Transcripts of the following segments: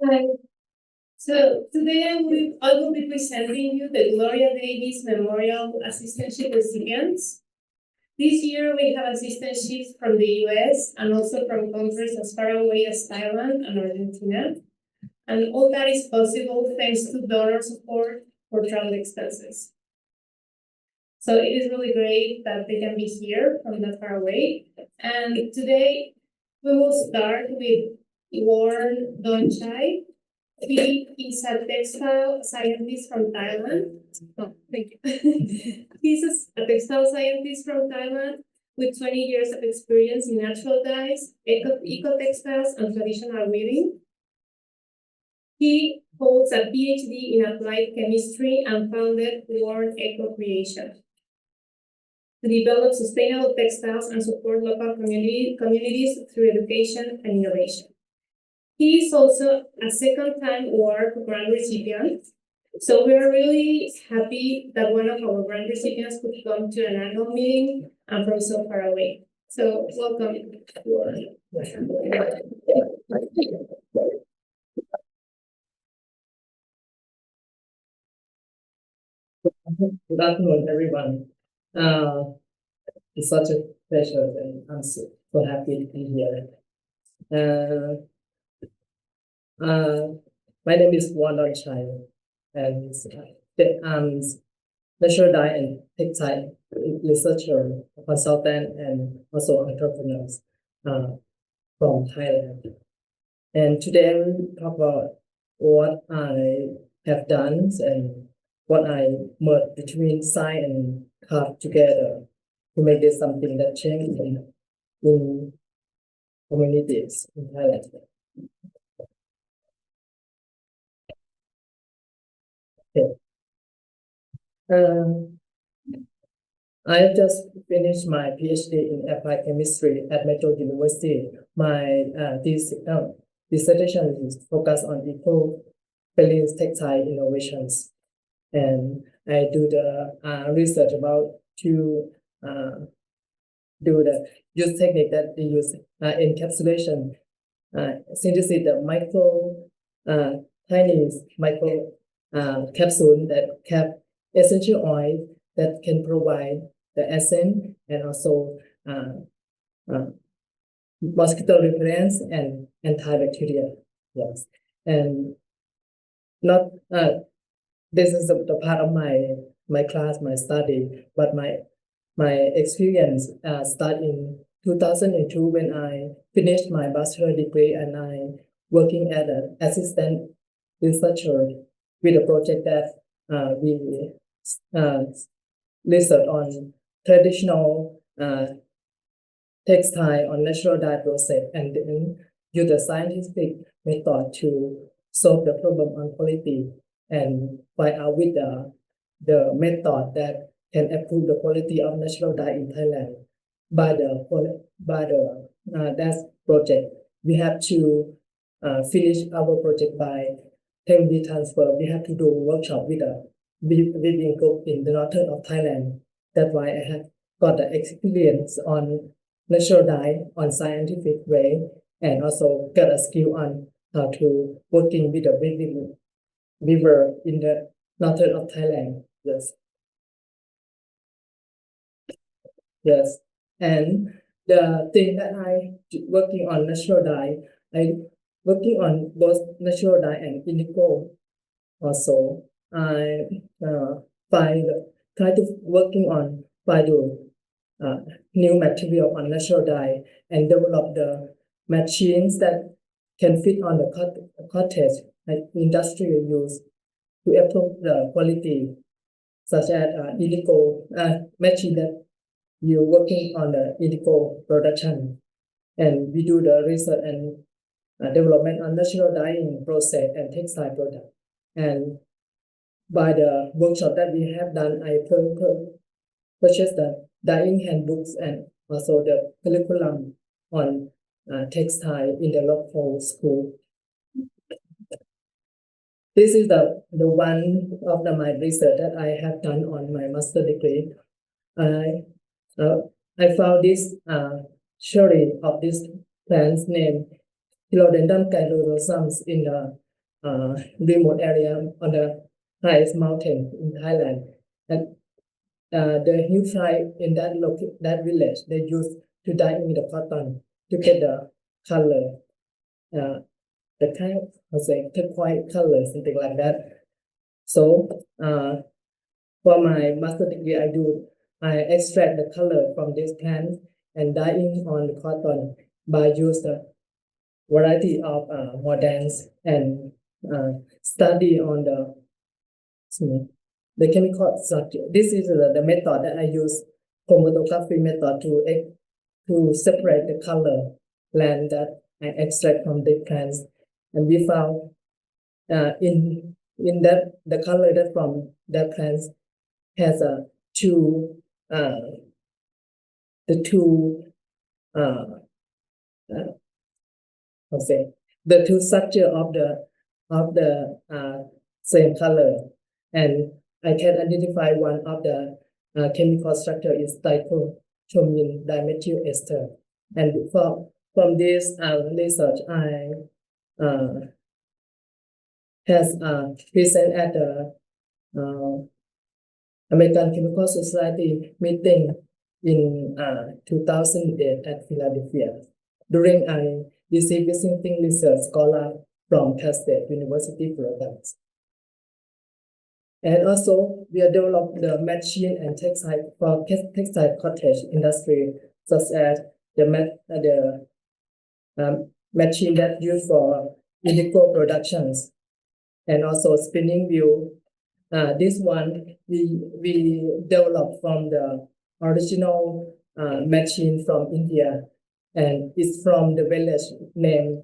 Hi. So today I will be presenting you the Gloria Davis Memorial Assistantship Recipients. This year we have assistantships from the US and also from countries as far away as Thailand and Argentina. And all that is possible thanks to donor support for travel expenses. So it is really great that they can be here from that far away. And today we will start with Warren Donchai. He is a textile scientist from Thailand. Oh, thank you. He's a textile scientist from Thailand with 20 years of experience in natural dyes, eco-textiles, and traditional weaving. He holds a PhD in applied chemistry and founded Warren Eco Creation to develop sustainable textiles and support local communities through education and innovation. He is also a second-time award grant recipient. So we are really happy that one of our grant recipients could come to an annual meeting and from so far away. So welcome, Warren. Good afternoon, everyone. It's such a pleasure, and I'm so happy to be here. My name is Wanda Chai, and I'm natural dye and textile researcher, consultant, and also entrepreneur from Thailand. And today I will talk about what I have done and what I merged between science and craft together to make this something that changes in communities in Thailand. Okay. I have just finished my PhD in applied chemistry at Metro University. My dissertation is focused on eco-friendly textile innovations, and I do the research about to do the use technique that they use encapsulation, synthesis the tiny micro capsule that cap essential oil that can provide the essence and also mosquito repellents and antibacterial. Yes, and not this is the part of my class, my study, but my experience started in 2002 when I finished my bachelor degree and I working as an assistant researcher with a project that we research on traditional textile on natural dye process and then use the scientific method to solve the problem on quality and find out with the method that can improve the quality of natural dye in Thailand. By the that project, we have to finish our project by technology transfer. We have to do a workshop with a weaving group in the northern of Thailand. That's why I have got the experience on natural dye on scientific way and also got a skill on how to working with the weaver in the northern of Thailand. Yes. Yes. And the thing that I working on natural dye, I working on both natural dye and indigo. Also, I try to working on find new material on natural dye and develop the machines that can fit on the cottage like industrial use to improve the quality, such as indigo machine that you working on the indigo production, and we do the research and development on natural dyeing process and textile product. And by the workshop that we have done, I purchased the dyeing handbooks and also the curriculum on textile in the local school. This is the one of my research that I have done on my master degree. I found this cherry of this plant's name Philodendron calyosums in the remote area on the highest mountain in Thailand. And the Hill tribe in that village, they used to dye in the cotton to get the color, the kind of, how say, turquoise color, something like that. So for my master degree, I extract the color from this plant and dyeing on the cotton by use the variety of models and study on the chemical structure. This is the method that I use, chromatography method to separate the color blend that I extract from the plants, and we found in that the color that from that plants has the two how say, the two structure of the same color, and I can identify one of the chemical structure is dichromin dimethyl ester, and from this research I has present at the American Chemical Society meeting in 2008 at Philadelphia. During I received visiting research scholar from Cal State University programs. And also, we have developed the machine and textile for textile cottage industry, such as the machine that used for indigo productions, and also spinning wheel. This one we developed from the original machine from India, and it's from the village named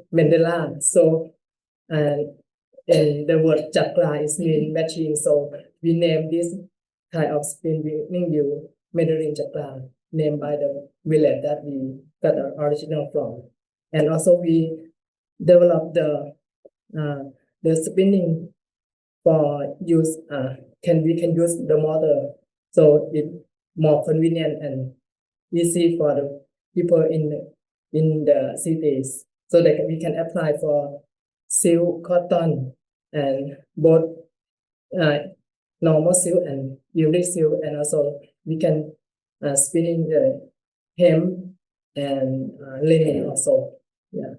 Mandela. So and the word chakra is mean machine, so we name this kind of spinning wheel Mandarin chakra, named by the village that we got the original from. And also we developed the spinning for use we can use the motor, so it more convenient and easy for the people in the cities, so that we can apply for silk, cotton, and both normal silk and uric silk, and also we can spinning the hemp and linen also. Yeah.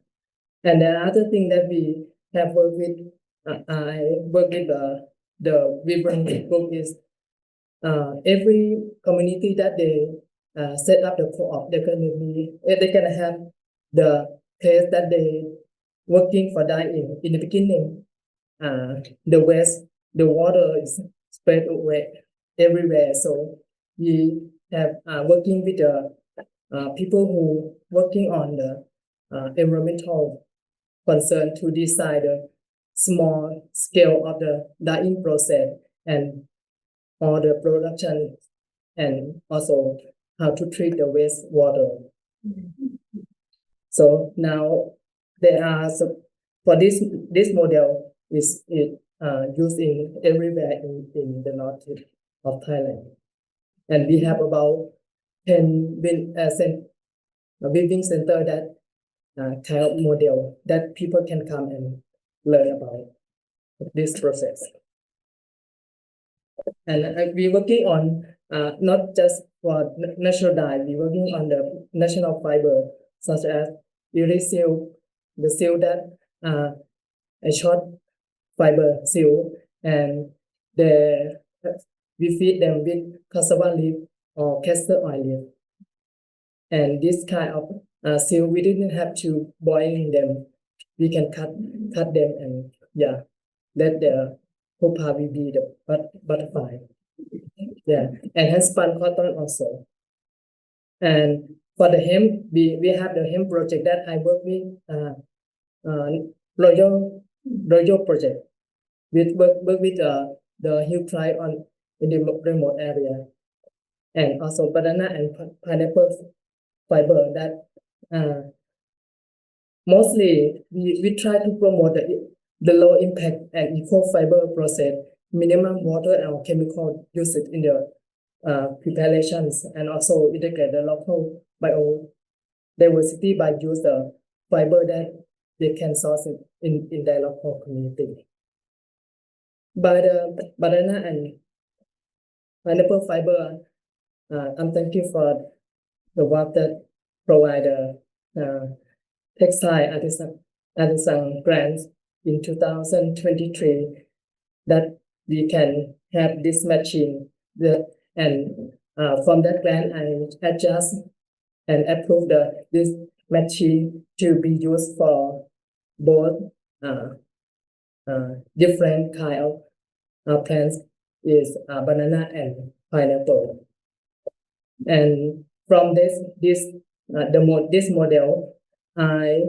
And the other thing that we have worked with, I work with the Vibrant Group is every community that they set up the co-op, they're gonna have the place that they working for dyeing. In the beginning, the water is spread away everywhere. So we have working with the people who working on the environmental concern to decide the small scale of the dyeing process and all the production, and also how to treat the wastewater. So now there are for this model is used in everywhere in the north of Thailand, and we have about 10 weaving center that kind of model that people can come and learn about this process. And we're working on not just for natural dye, we're working on the national fiber, such as uric silk, the silk that a short fiber silk, and we feed them with cassava leaf or castor oil leaf. And this kind of silk, we didn't have to boil them. We can cut them, and yeah, let the pupa will be the butterfly. Yeah, and hand spun cotton also. And for the hemp, we have the hemp project that I work with Royal project. We work with the hill tribe in the remote area, and also banana and pineapple fiber that mostly we try to promote the low impact and eco fiber process, minimum water and chemical usage in the preparations, and also integrate the local biodiversity by use the fiber that they can source it in their local community. By the banana and pineapple fiber, I'm thankful for the work that provide textile artisan grants in 2023 that we can have this machine. From that grant, I adjust and approve this machine to be used for both different kind of plants is banana and pineapple. And from this model, I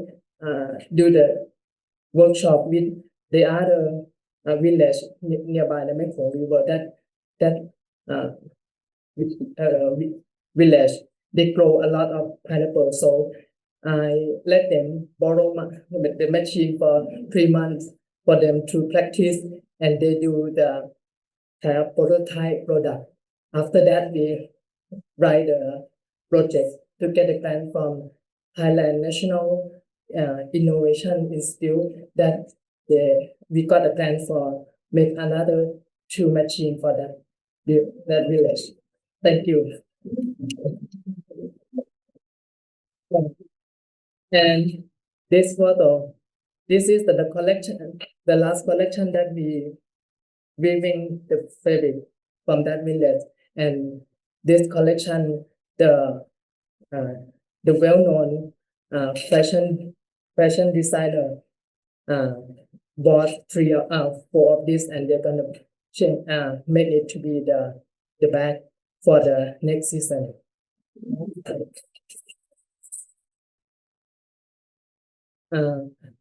do the workshop with the other village nearby the Mekong River that village. They grow a lot of pineapple, so I let them borrow the machine for 3 months for them to practice, and they do the prototype product. After that, we write a project to get a grant from Thailand National Innovation Institute that we got a grant for make another 2 machine for that village. Thank you. And this photo, this is the collection, the last collection that we weaving the fabric from that village. And this collection, the well-known fashion designer bought 4 of this, and they're gonna make it to be the bag for the next season.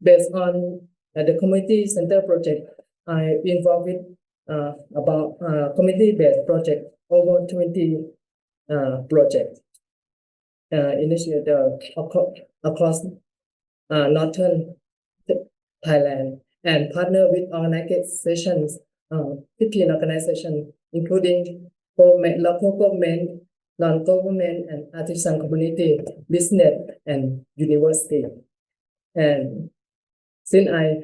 Based on the community center project, I involved with about community-based project over 20 projects initiated across northern Thailand, and partner with organizations, 15 organizations, including local government, non-government, and artisan community, business, and university. And since I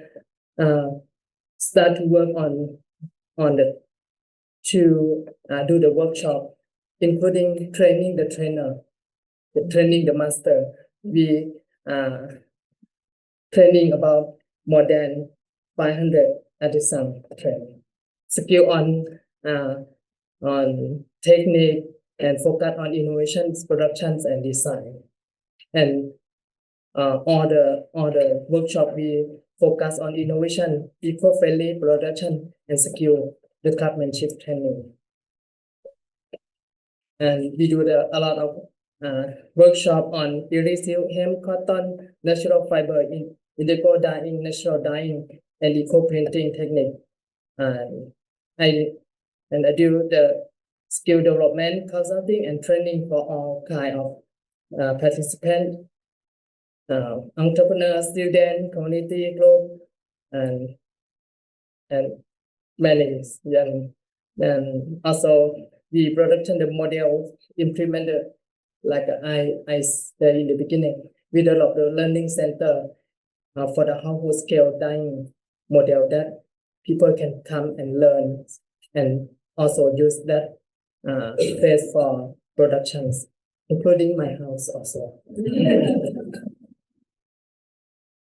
start to work on do the workshop, including training the trainer, training the master, we training about more than 500 artisan training, skill on technique, and focus on innovations, productions, and design. And all the workshop we focus on innovation, eco-friendly production, and skill craftsmanship training. And we do a lot of workshop on silk, hemp, cotton, natural fiber, indigo dyeing, natural dyeing, and eco-printing technique. I do the skill development, consulting, and training for all kind of participants, entrepreneurs, students, community group, and many. And also the production, the model implemented, like I said in the beginning, we developed the learning center for the household scale dyeing model that people can come and learn, and also use that place for productions, including my house also.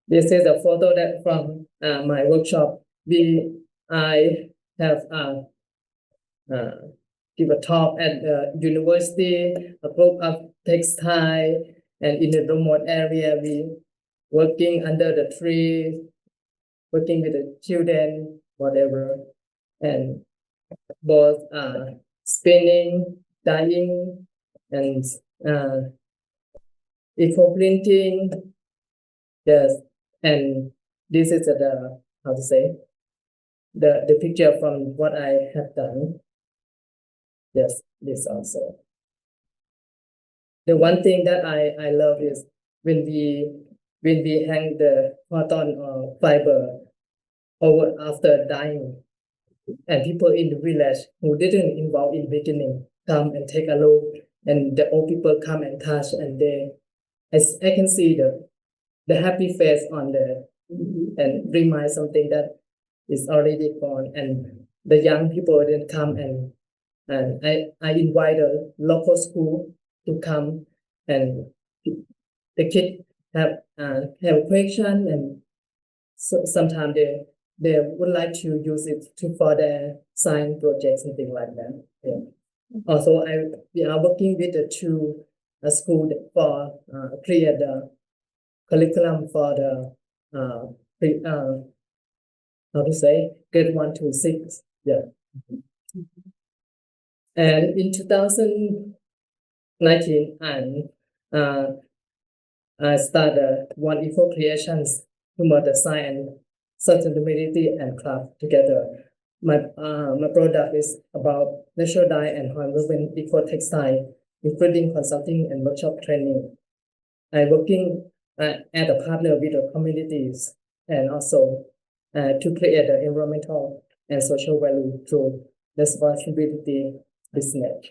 This is a photo that from my workshop. I have give a talk at the university, a group of textile, and in the remote area, we working under the tree, working with the children, whatever, and both spinning, dyeing, and eco-printing. Yes, and this is the how to say the picture from what I have done. Yes, this also. The one thing that I love is when we hang the cotton or fiber over after dyeing, and people in the village who didn't involve in the beginning come and take a look, and the old people come and touch, and I can see the happy face on the and remind something that is already gone. And the young people then come and I invite the local school to come, and the kids have question, and sometimes they would like to use it for their science projects and things like that. Yeah. Also, we are working with the two school for create the curriculum for the how to say grade 1 to 6. Yeah. And in 2019, I started One Eco Creations to promote the science, sustainability, and craft together. My product is about natural dye and handwoven eco textile, including consulting and workshop training. I'm working as a partner with the communities and also to create the environmental and social value through responsibility business.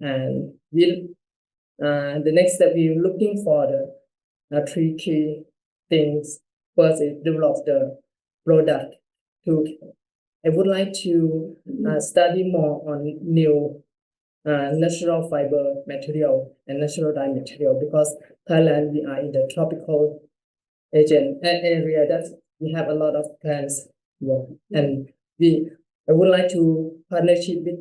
And the next step, we're looking for the three key things. First is develop the product. I would like to study more on new natural fiber material and natural dye material, because Thailand, we are in the tropical area that we have a lot of plants. Yeah. And I would like to partnership with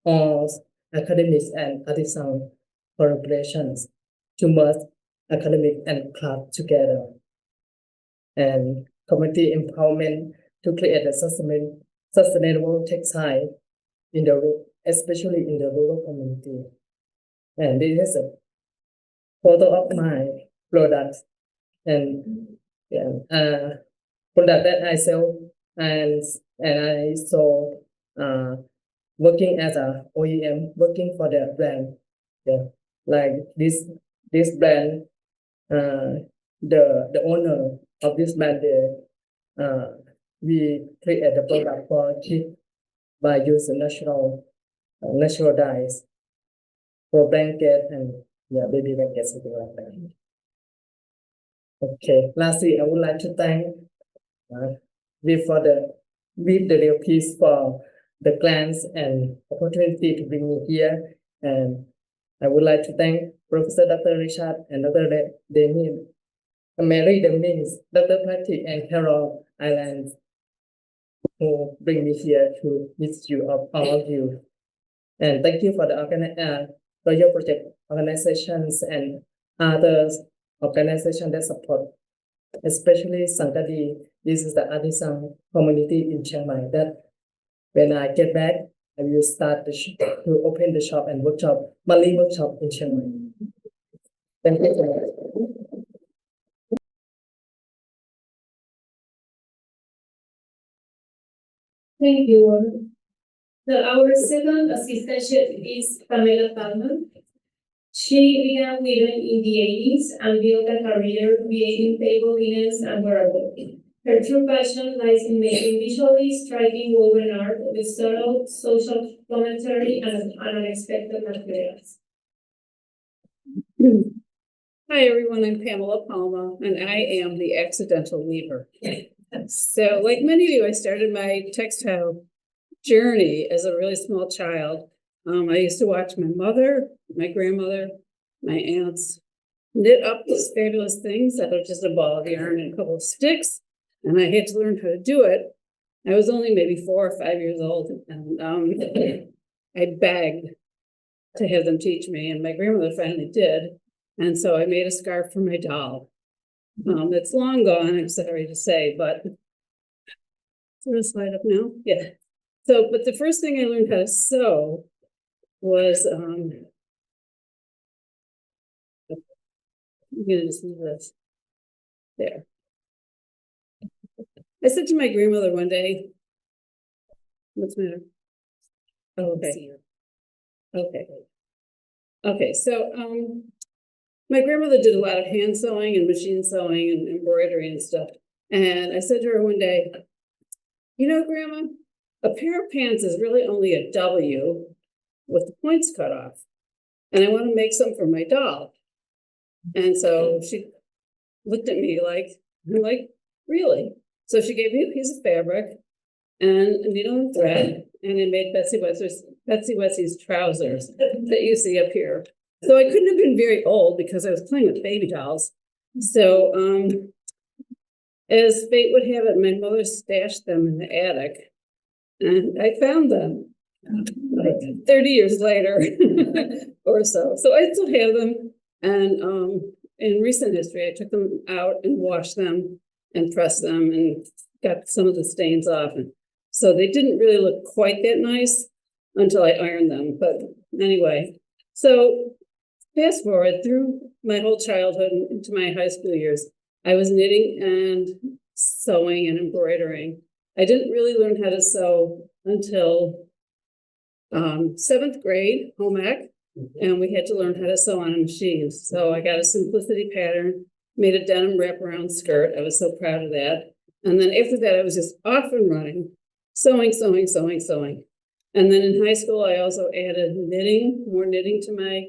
all academics and artisan collaborations to merge academic and craft together, and community empowerment to create a sustainable textile especially in the rural community. And this is a photo of my products, and product that I sell, and I saw working as a OEM, working for the brand. Yeah, like this brand, the owner of this brand, we create the product for kids by using natural dyes for blanket and baby blanket, something like that. Okay. Lastly, I would like to thank with the real peace for the grants and opportunity to bring me here. And I would like to thank Professor Dr. Richard and Dr. Mary Deminis, Dr. Patty, and Carol Islands, who bring me here to meet you, all of you. And thank you for your project organizations and other organizations that support, especially Sankadi. This is the artisan community in Chiang Mai that when I get back, I will start to open the shop and monthly workshop in Chiang Mai. Thank you so much. Thank you. Our second assistantship is Pamela Palmer. She began weaving in the 80s and built a career creating table linens and wearables. Her true passion lies in making visually striking woven art with subtle social commentary and unexpected materials. Hi, everyone. I'm Pamela Palma, and I am the accidental weaver. So, like many of you, I started my textile journey as a really small child. I used to watch my mother, my grandmother, my aunts knit up these fabulous things out of just a ball of yarn and a couple of sticks, and I had to learn how to do it. I was only maybe 4 or 5 years old, and I begged to have them teach me, and my grandmother finally did. And so I made a scarf for my doll. It's long gone, I'm sorry to say, but is the slide up now? Yeah. So, but the first thing I learned how to sew was, I'm gonna just leave this there. I said to my grandmother one day, what's the matter? Oh, okay. Okay, so my grandmother did a lot of hand sewing and machine sewing and embroidery and stuff. And I said to her one day, you know, Grandma, a pair of pants is really only a W with the points cut off. And I want to make some for my doll. And so she looked at me like, I'm like, really? So she gave me a piece of fabric and a needle and thread, and I made Betsy Wetsy's trousers that you see up here. So I couldn't have been very old because I was playing with baby dolls. So as fate would have it, my mother stashed them in the attic, and I found them like 30 years later or so. So I still have them. And in recent history, I took them out and washed them and pressed them and got some of the stains off. And so they didn't really look quite that nice until I ironed them. But anyway, so fast forward through my whole childhood and into my high school years, I was knitting and sewing and embroidering. I didn't really learn how to sew until 7th grade, home ec, and we had to learn how to sew on a machine. So I got a simplicity pattern, made a denim wraparound skirt. I was so proud of that. And then after that, I was just off and running, sewing. And then in high school, I also added more knitting to my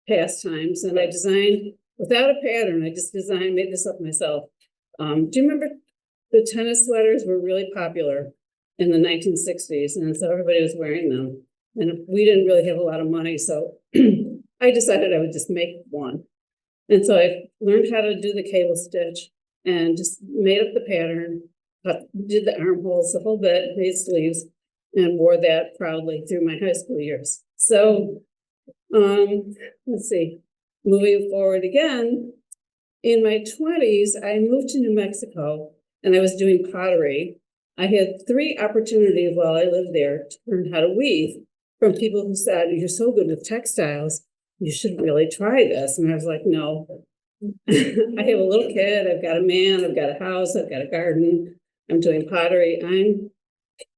pastimes. And I designed, without a pattern, I just made this up myself. Do you remember the tennis sweaters were really popular in the 1960s? And so everybody was wearing them. And we didn't really have a lot of money. So I decided I would just make one. And so I learned how to do the cable stitch and just made up the pattern, did the armholes, the whole bit, made sleeves, and wore that proudly through my high school years. So let's see, moving forward again, in my 20s, I moved to New Mexico and I was doing pottery. I had 3 opportunities while I lived there to learn how to weave from people who said, you're so good with textiles, you should really try this. And I was like, no, I have a little kid, I've got a man, I've got a house, I've got a garden, I'm doing pottery. I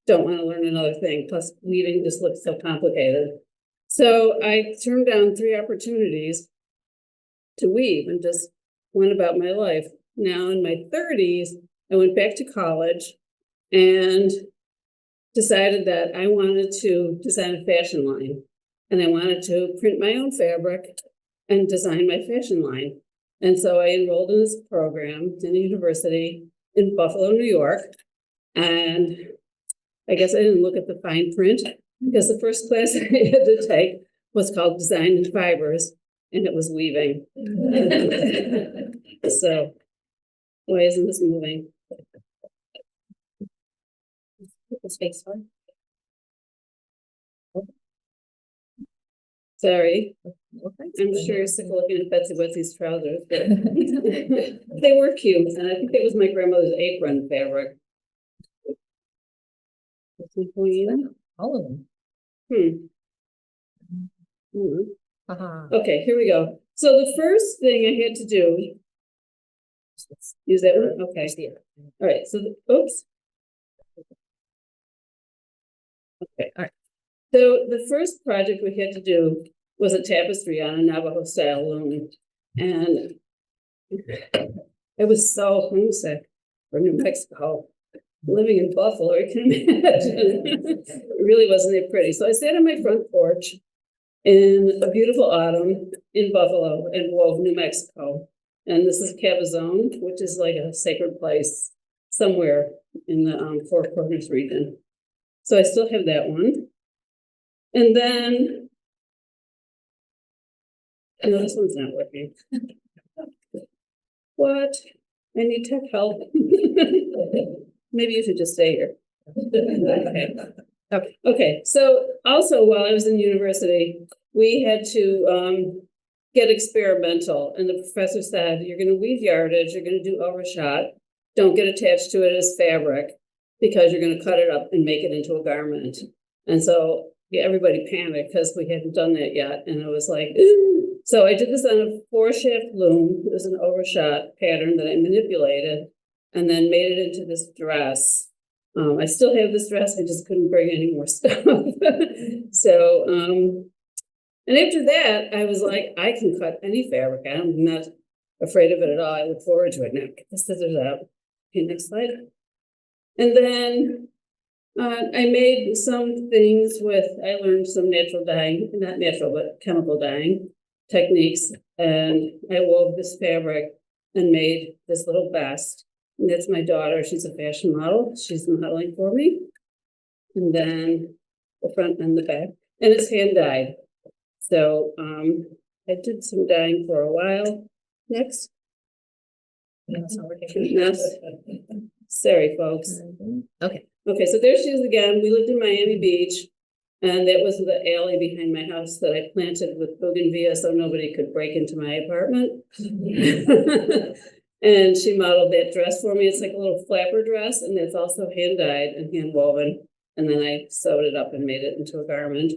don't want to learn another thing. Plus weaving just looks so complicated. So I turned down 3 opportunities to weave and just went about my life. Now in my 30s, I went back to college and decided that I wanted to design a fashion line. And I wanted to print my own fabric and design my fashion line. And so I enrolled in this program in a university in Buffalo, New York. And I guess I didn't look at the fine print because the first class I had to take was called Design in Fibers, and it was weaving. So why isn't this moving? Space one. Sorry. I'm sure you're sick of looking at Betsy Wetsy's trousers, but they were cute, and I think that was my grandmother's apron fabric. All of them. Okay, here we go. So the first thing I had to do, use that one? Okay. All right, so, oops. Okay, all right. So the first project we had to do was a tapestry on a Navajo style loom. And I was so homesick for New Mexico. Living in Buffalo, I can imagine. It really wasn't that pretty. So I sat on my front porch in a beautiful autumn in Buffalo and wove New Mexico. And this is Cabazon, which is like a sacred place somewhere in the Four Corners region. So I still have that one. And then, no, this one's not working. What? I need tech help. Maybe you should just stay here. Okay. So also while I was in university, we had to get experimental. And the professor said, you're going to weave yardage, you're going to do overshot. Don't get attached to it as fabric because you're going to cut it up and make it into a garment. And so everybody panicked because we hadn't done that yet. And it was like, so I did this on a 4-shaft loom. It was an overshot pattern that I manipulated and then made it into this dress. I still have this dress, I just couldn't bring any more stuff. So, and after that, I was like, I can cut any fabric. I'm not afraid of it at all. I look forward to it. Now, get the scissors out. Okay, next slide. And then I made some things with, I learned some natural dyeing, not natural, but chemical dyeing. techniques, and I wove this fabric and made this little vest. And that's my daughter. She's a fashion model. She's modeling for me. And then the front and the back, and it's hand dyed. So I did some dyeing for a while. Next. Yes. Sorry, folks. Okay. Okay, so there she is again. We lived in Miami Beach, and that was the alley behind my house that I planted with bougainvillea so nobody could break into my apartment. And she modeled that dress for me. It's like a little flapper dress, and it's also hand dyed and hand woven. And then I sewed it up and made it into a garment.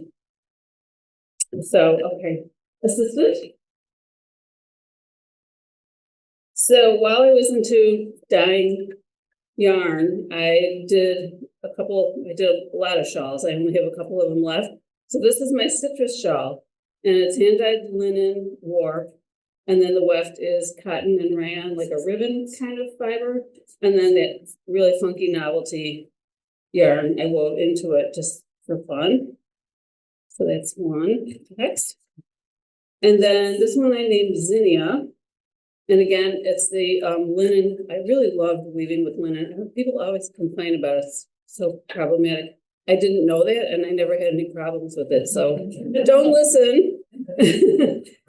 So, okay, assistant. So while I was into dyeing yarn, I did a lot of shawls. I only have a couple of them left. So this is my citrus shawl, and it's hand-dyed linen warp. And then the weft is cotton and rayon, like a ribbon kind of fiber. And then that really funky novelty yarn I wove into it just for fun. So that's one. Next. And then this one I named Zinnia. And again, it's the linen. I really loved weaving with linen. People always complain about it. It's so problematic. I didn't know that, and I never had any problems with it. So don't listen.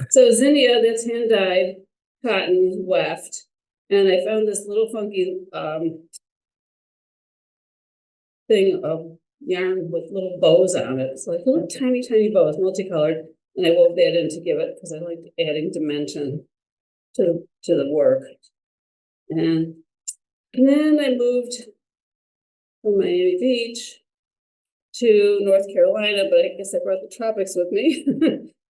So Zinnia, that's hand dyed cotton weft. And I found this little funky thing of yarn with little bows on it. It's like little tiny, tiny bows, multicolored. And I wove that in to give it, because I liked adding dimension to the work. And then I moved from Miami Beach to North Carolina, but I guess I brought the tropics with me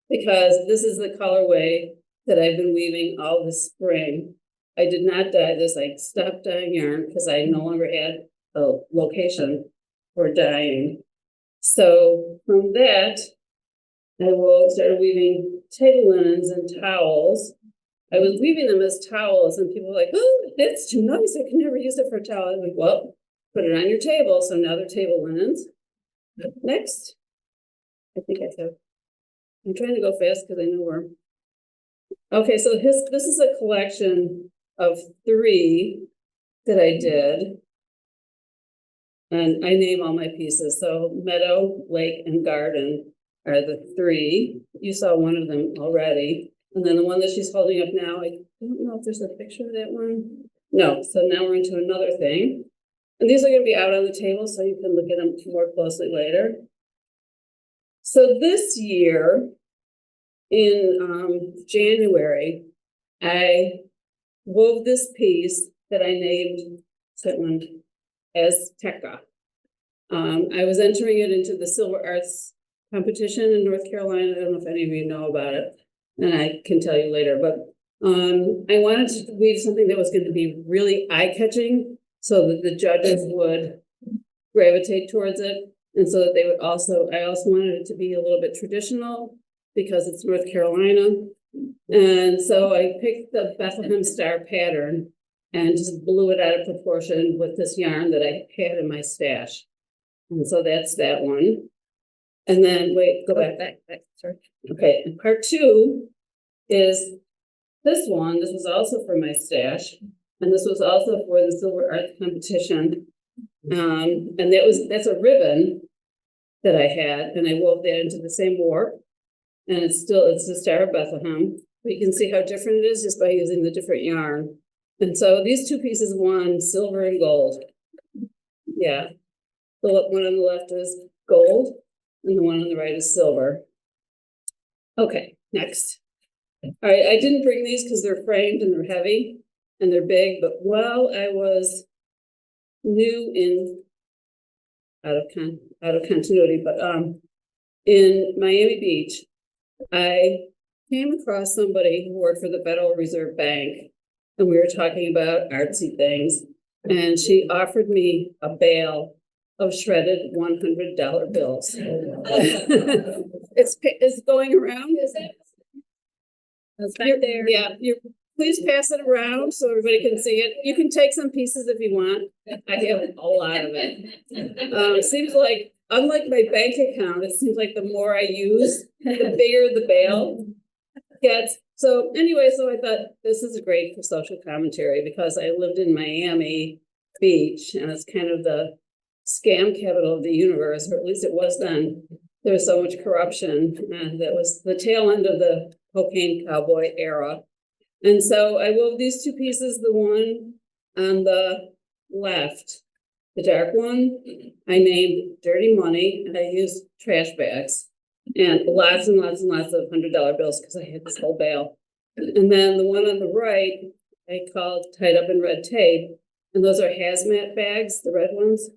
because this is the colorway that I've been weaving all this spring. I did not dye this. I stopped dyeing yarn because I no longer had a location for dyeing. So from that, I started weaving table linens and towels. I was weaving them as towels, and people were like, "Oh, that's too nice. I can never use it for a towel." I'm like, "Well, put it on your table." So now they're table linens. Next. I think I have. I'm trying to go fast because I know where. Okay, so this is a collection of 3 that I did. And I name all my pieces. So meadow, lake, and garden are the 3. You saw one of them already. And then the one that she's holding up now, I don't know if there's a picture of that one. No, so now we're into another thing. And these are going to be out on the table so you can look at them more closely later. So this year, in January, I wove this piece that I named Azteca. I was entering it into the Silver Arts competition in North Carolina. I don't know if any of you know about it, and I can tell you later, but I wanted to weave something that was going to be really eye-catching so that the judges would gravitate towards it, and so that they would I also wanted it to be a little bit traditional because it's North Carolina. And so I picked the Bethlehem Star pattern and just blew it out of proportion with this yarn that I had in my stash. And so that's that one. And then, wait, go back, sorry. Okay, and part 2 is this one. This was also for my stash. And this was also for the Silver Art competition. And that's a ribbon that I had, and I wove that into the same warp. And it's the Star of Bethlehem. But you can see how different it is just by using the different yarn. And so these 2 pieces won silver and gold. Yeah. The one on the left is gold, and the one on the right is silver. Okay, next. All right, I didn't bring these because they're framed and they're heavy and they're big, but while I was new out of continuity, but in Miami Beach, I came across somebody who worked for the Federal Reserve Bank, and we were talking about artsy things, and she offered me a bale of shredded $100 bills. It's going around, is it? It's back there. Yeah, please pass it around so everybody can see it. You can take some pieces if you want. I have a lot of it. Seems like, unlike my bank account, it seems like the more I use, the bigger the bale. gets, so anyway, so I thought this is great for social commentary because I lived in Miami Beach and it's kind of the scam capital of the universe, or at least it was then. There was so much corruption, and that was the tail end of the cocaine cowboy era. And so I wove these two pieces, the one on the left, the dark one, I named Dirty Money, and I used trash bags and lots and lots and lots of $100 bills because I had this whole bale. And then the one on the right, I called Tied Up in Red Tape, and those are hazmat bags, the red ones,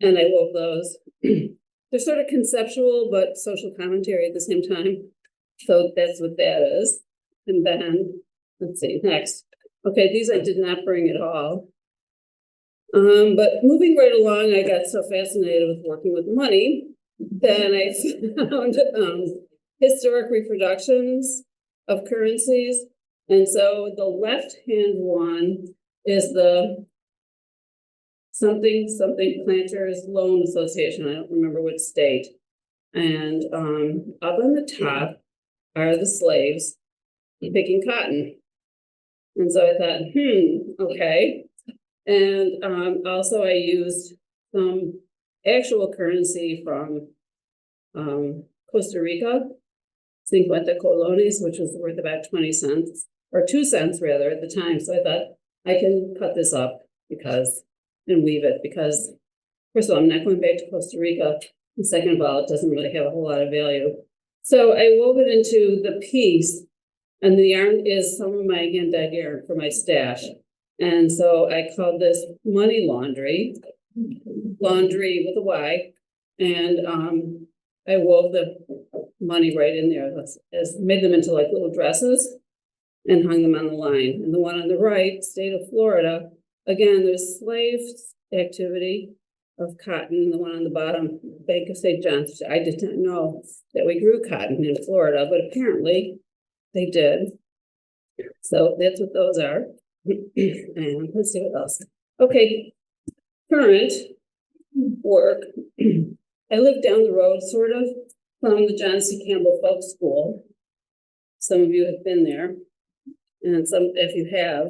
and I wove those. They're sort of conceptual, but social commentary at the same time. So that's what that is. And then, let's see, next. Okay, these I did not bring at all. But moving right along, I got so fascinated with working with money. Then I found historic reproductions of currencies. And so the left-hand one is the something Planters Loan Association. I don't remember which state. And up on the top are the slaves picking cotton. And so I thought, okay. And also I used some actual currency from Costa Rica, 50 colones, which was worth about 20 cents, or 2 cents rather at the time. So I thought I can cut this up and weave it because, first of all, I'm not going back to Costa Rica. And second of all, it doesn't really have a whole lot of value. So I wove it into the piece, and the yarn is some of my hand-dyed yarn for my stash. And so I called this money laundry with a Y, and I wove the money right in there. Made them into like little dresses and hung them on the line. And the one on the right, state of Florida, again, there's slave activity of cotton. The one on the bottom, Bank of St. John's. I did not know that we grew cotton in Florida, but apparently they did. So that's what those are. And let's see what else. Okay, current work. I live down the road, sort of, from the John C. Campbell Folk School. Some of you have been there, and some, if you have,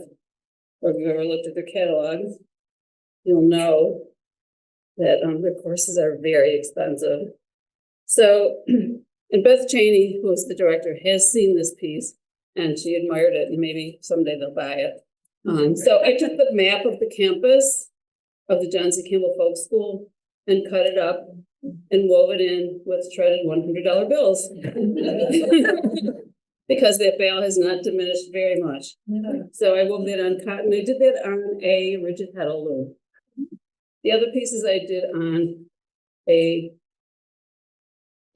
or if you've ever looked at their catalogs, you'll know that their courses are very expensive. So, and Beth Cheney, who is the director, has seen this piece, and she admired it, and maybe someday they'll buy it. So I took the map of the campus of the John C. Campbell Folk School and cut it up and wove it in with shredded $100 bills. Because that bale has not diminished very much. So I wove it on cotton. I did that on a rigid heddle loom. The other pieces I did on a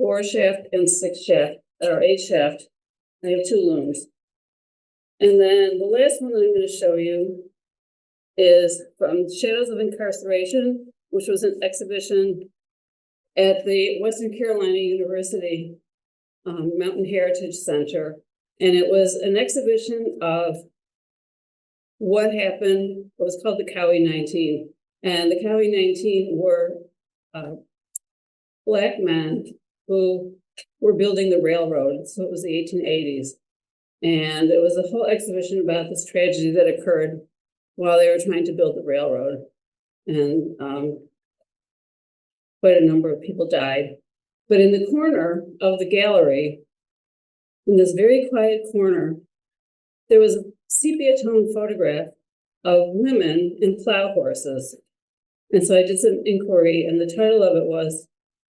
4-shaft and 6-shaft, or 8-shaft. I have 2 looms. And then the last one that I'm going to show you is from Shadows of Incarceration, which was an exhibition at the Western Carolina University Mountain Heritage Center. And it was an exhibition of what happened, what was called the Cowie 19. And the Cowie 19 were Black men who were building the railroad. So it was the 1880s. And it was a whole exhibition about this tragedy that occurred while they were trying to build the railroad. And quite a number of people died. But in the corner of the gallery, in this very quiet corner, there was a sepia-tone photograph of women in plow horses. And so I did some inquiry, and the title of it was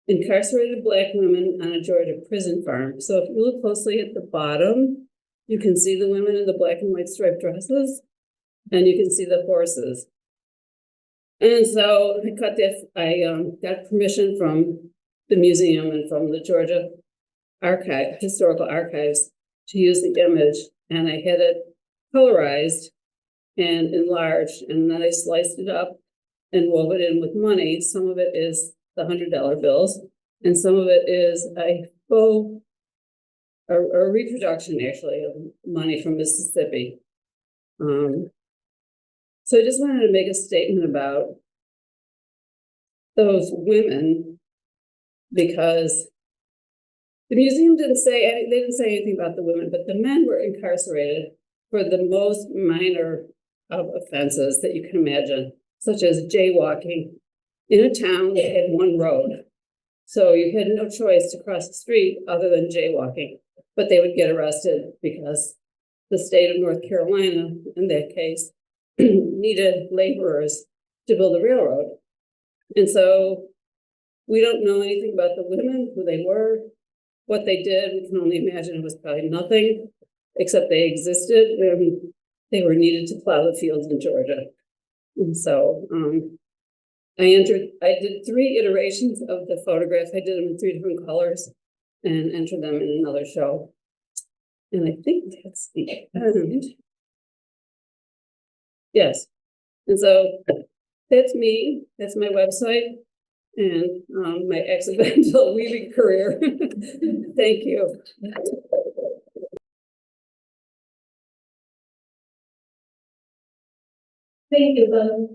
Incarcerated Black Women on a Georgia Prison Farm. So if you look closely at the bottom, you can see the women in the black and white striped dresses, and you can see the horses. And so I got permission from the museum and from the Georgia Historical Archives to use the image, and I had it colorized and enlarged, and then I sliced it up and wove it in with money. Some of it is the $100 bills, and some of it is a reproduction, actually, of money from Mississippi. So I just wanted to make a statement about those women, because The museum didn't say, they didn't say anything about the women, but the men were incarcerated for the most minor of offenses that you can imagine, such as jaywalking in a town that had one road. So you had no choice to cross the street other than jaywalking, but they would get arrested because the state of North Carolina, in that case, needed laborers to build a railroad. And so we don't know anything about the women, who they were, what they did. We can only imagine it was probably nothing, except they existed and they were needed to plow the fields in Georgia. And so I did 3 iterations of the photograph. I did them in 3 different colors and entered them in another show. And I think that's the end. Yes. And so that's me. That's my website and my accidental weaving career. Thank you. Thank you, Bob.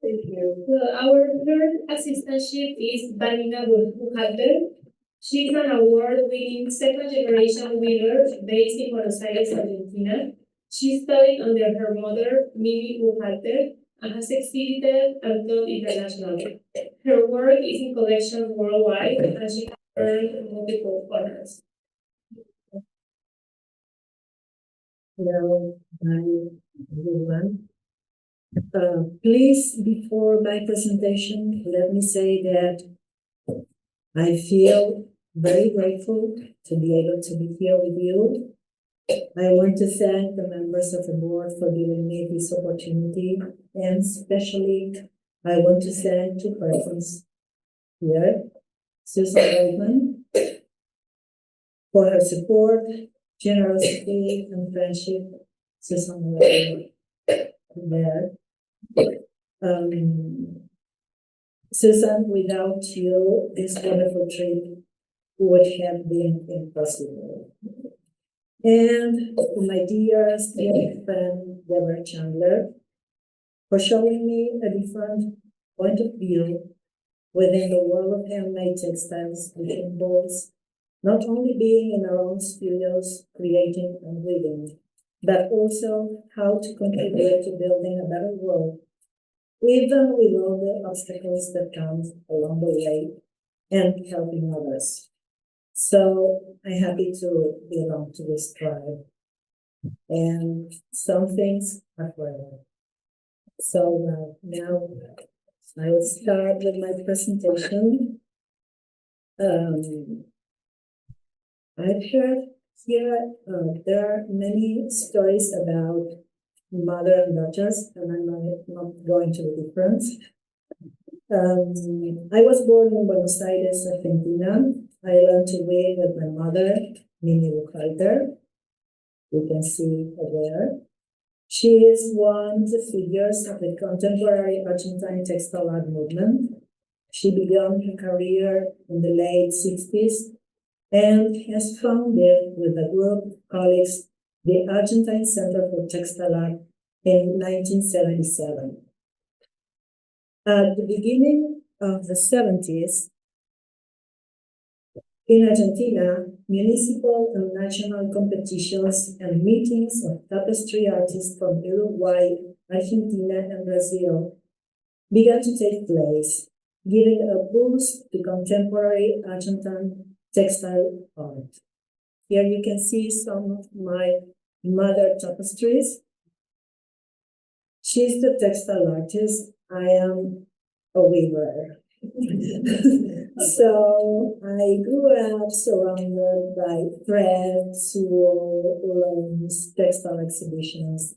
Thank you. Our third assistantship is Vanina Bujalter. She's an award-winning second-generation weaver based in Buenos Aires, Argentina. She studied under her mother, Mimi Bujalter, and has exhibited and taught internationally. Her work is in collections worldwide, and she has earned multiple honors. Hello, hi everyone. Please, before my presentation, let me say that I feel very grateful to be able to be here with you. I want to thank the members of the board for giving me this opportunity, and especially I want to thank 2 persons here, Susan Goldman, for her support, generosity, and friendship. Susan there. Susan, without you, this wonderful trip would have been impossible. And my dearest friend, Deborah Chandler, for showing me a different point of view within the world of handmade textiles, which involves not only being in our own studios, creating and weaving, but also how to contribute to building a better world, even with all the obstacles that come along the way, and helping others. So I'm happy to belong to this tribe. And some things are forever. So now I will start with my presentation. I've heard here there are many stories about mother and daughters, and I'm not going to the difference. I was born in Buenos Aires, Argentina. I learned to weave with my mother, Mimi Bujalter. You can see her there. She is one of the figures of the contemporary Argentine textile art movement. She began her career in the late 60s and has founded with a group of colleagues the Argentine Center for Textile Art in 1977. At the beginning of the 70s, in Argentina, municipal and national competitions and meetings of tapestry artists from Uruguay, Argentina, and Brazil began to take place, giving a boost to contemporary Argentine textile art. Here you can see some of my mother tapestries. She's the textile artist. I am a weaver. So I grew up surrounded by threads, wool, looms, textile exhibitions,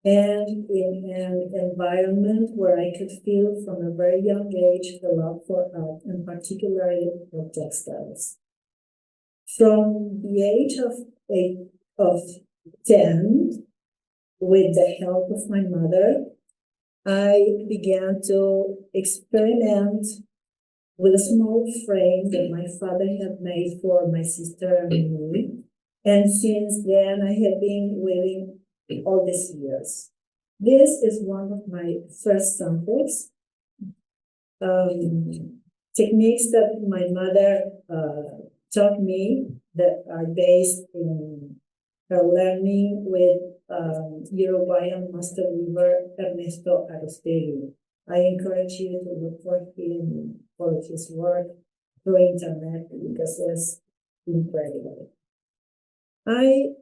and in an environment where I could feel from a very young age the love for art, and particularly for textiles. From the age of 10, with the help of my mother, I began to experiment with a small frame that my father had made for my sister and me. And since then, I have been weaving all these years. This is one of my first samples. Techniques that my mother taught me that are based in her learning with Uruguayan master weaver Ernesto Arostegui. I encourage you to look for him, for his work through internet because it's incredible. I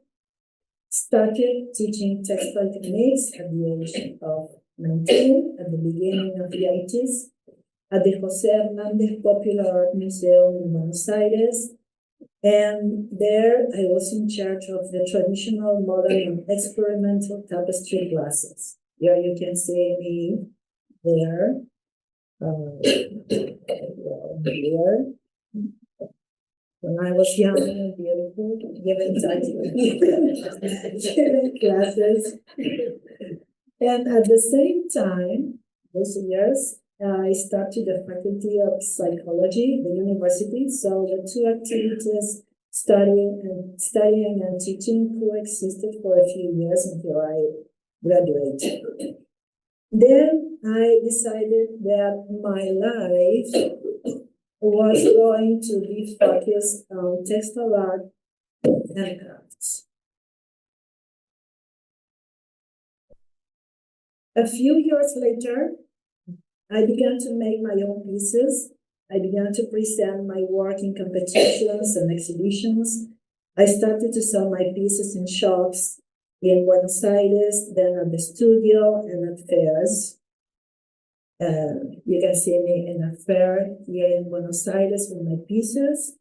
started teaching textile techniques at the age of 19, at the beginning of the 80s, at the Jose Hernandez Popular Art Museum in Buenos Aires. And there I was in charge of the traditional, modern, and experimental tapestry classes. Here you can see me there. Here. When I was young and beautiful, giving classes. And at the same time, those years, I started the Faculty of Psychology, the university. So the two activities, studying and teaching, coexisted for a few years until I graduated. Then I decided that my life was going to be focused on textile art and crafts. A few years later, I began to make my own pieces. I began to present my work in competitions and exhibitions. I started to sell my pieces in shops in Buenos Aires, then at the studio and at fairs. You can see me in a fair here in Buenos Aires with my pieces.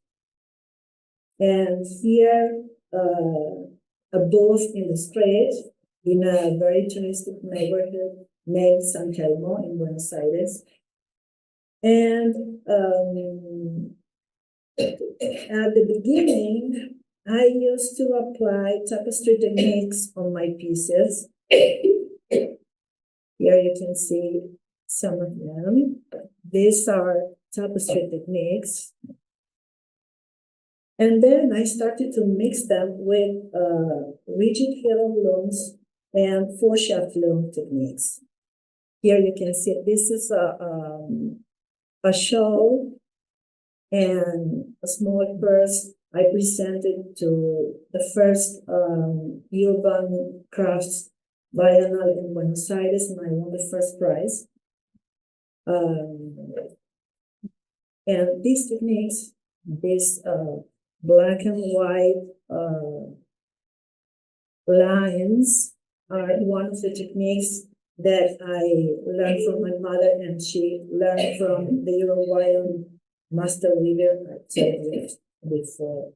And here, a booth in the street in a very touristic neighborhood named San Telmo in Buenos Aires. And at the beginning, I used to apply tapestry techniques on my pieces. Here you can see some of them. These are tapestry techniques. And then I started to mix them with rigid halo looms and four-shaft loom techniques. Here you can see this is a shawl and a small purse I presented to the first urban crafts biennial in Buenos Aires, and I won the first prize. And these techniques, these black and white lines are one of the techniques that I learned from my mother, and she learned from the Uruguayan master weaver I told you before.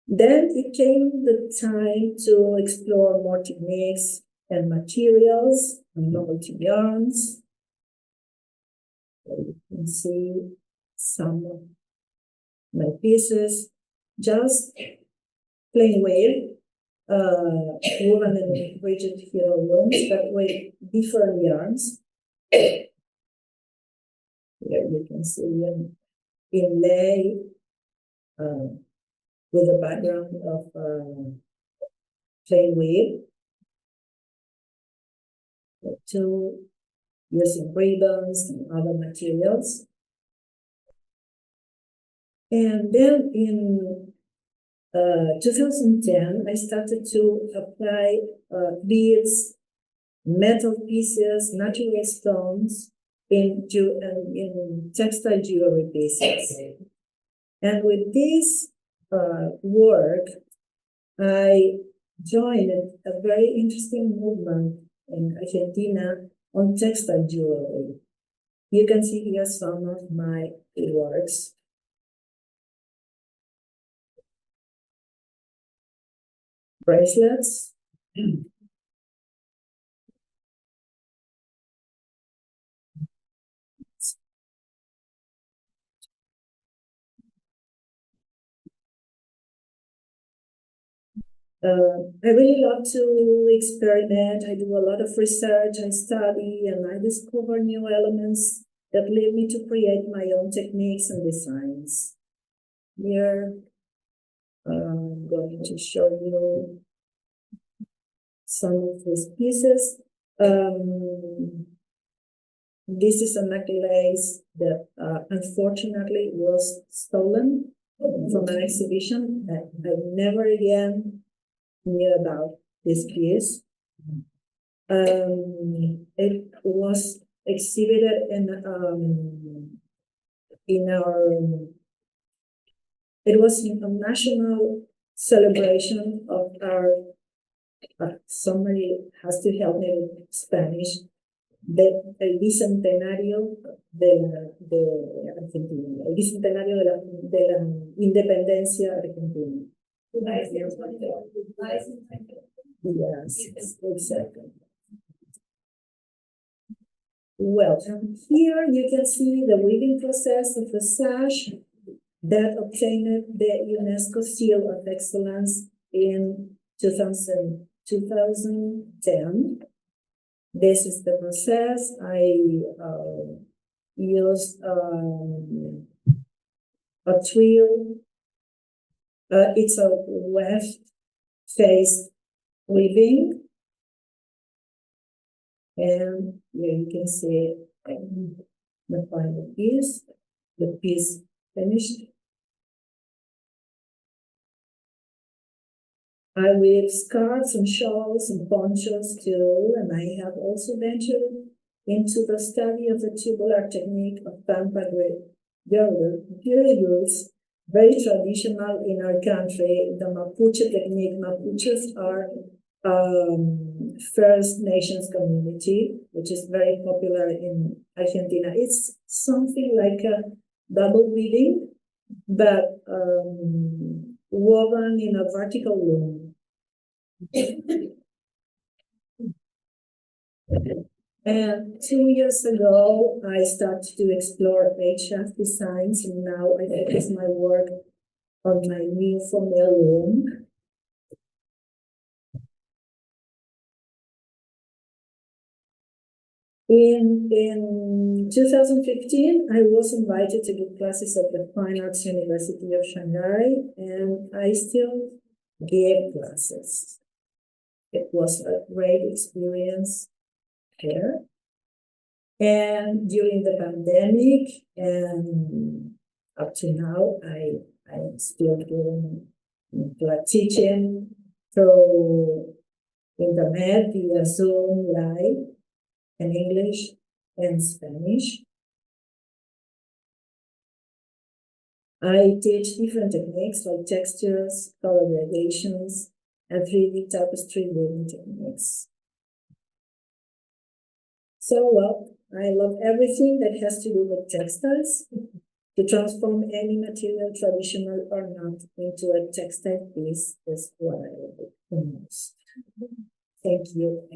Then it came the time to explore more techniques and materials and novelty yarns. You can see some of my pieces, just plain weave, woven in rigid halo looms, but with different yarns. Here you can see an inlay with a background of plain weave. To using ribbons and other materials. And then in 2010, I started to apply beads, metal pieces, natural stones in textile jewelry pieces. And with this work, I joined a very interesting movement in Argentina on textile jewelry. You can see here some of my works. Bracelets. I really love to experiment. I do a lot of research, I study, and I discover new elements that lead me to create my own techniques and designs. Here, I'm going to show you some of these pieces. This is a necklace that unfortunately was stolen from an exhibition. I never again knew about this piece. It was exhibited in our. It was a national celebration of our. Somebody has to help me with Spanish. El bicentenario de Argentina, el bicentenario de la independencia argentina. Yes, exactly. Well, here you can see the weaving process of the sash that obtained the UNESCO Seal of Excellence in 2010. This is the process. I used a twill. It's a weft-faced weaving. And here you can see the final piece, the piece finished. I weave scarves and shawls and ponchos too, and I have also ventured into the study of the tubular technique of pampa girdles, very traditional in our country. The Mapuche technique. Mapuches are First Nations community, which is very popular in Argentina. It's something like a double weaving, but woven in a vertical loom. And 2 years ago, I started to explore HF designs, and now I focus my work on my new formal loom. In 2015, I was invited to give classes at the Fine Arts University of Shanghai, and I still gave classes. It was a great experience here. And during the pandemic and up to now, I'm still doing teaching through internet via Zoom live in English and Spanish. I teach different techniques like textures, color gradations, and 3D tapestry weaving techniques. So, well, I love everything that has to do with textiles. To transform any material, traditional or not, into a textile piece is what I love the most. Thank you.